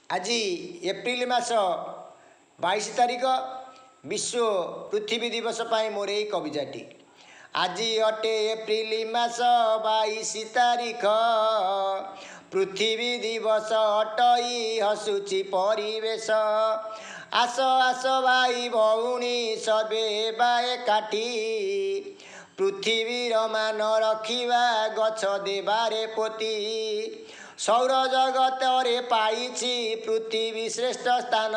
आज एप्रिल मास 22 तारिख विश्व पृथ्वी दिवस पर मोर यही कविताटी। आज अटे एप्रिल मास 22 तारिख पृथ्वी दिवस अटई हसुची परिवेश। आस आस भाई भौणी सबे बाए काटी पृथ्वीर मान रखिवा गछ देबारे पोती। सौर जगत रे पाइछि पृथ्वी श्रेष्ठ स्थान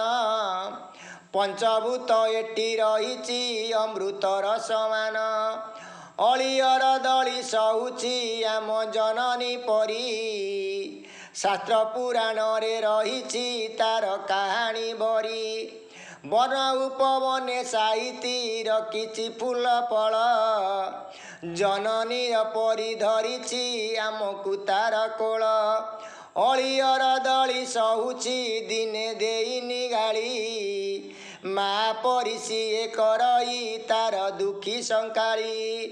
पंचभूत एटी रहिछि अमृतर समान। अलियर दली सहुछि आम जननी परी शास्त्र पुराण रे रहिछि तार कहानी भरी। वन उपवने साहिती रखिछि फूल फल जननी परी धरिछि आमकु तार कोल। अलियर दली सहुछि दिने देइनि गाली माँ परी सिए करई तार दुखी संकाली।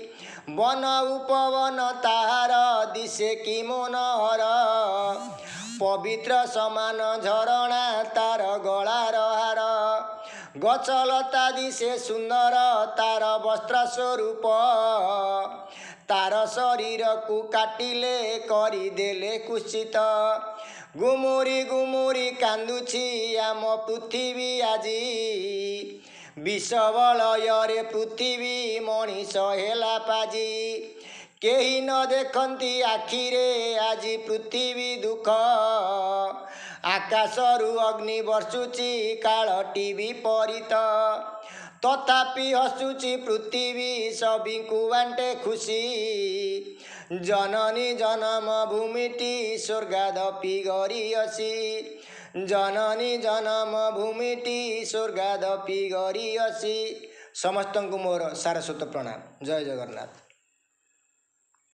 वन उपवन ताहार दिशे कि मनोहर पवित्र समान झरणा तार गलार हार। गछलता दिशे सुंदर तार वस्त्र स्वरूप तार शरीर को काटिले करिदेले कुत्सित। गुमुरी गुमुरी कांदुछि आम पृथ्वी आजी विषवलय पृथ्वी मनीष हेला पाजी। केही न देखंती आखिरे आजी पृथ्वी दुख आकाशरु अग्नि वर्षुची कालटी विपरीत। तथापि हसुची पृथ्वी सबीकु बांटे खुशी जननी जन्म भूमिटी स्वर्गादपि गरियसी। जननी जन्म भूमिटी स्वर्गादपि गरियसी। समस्त को मोर सारस्वत प्रणाम। जय जगन्नाथ।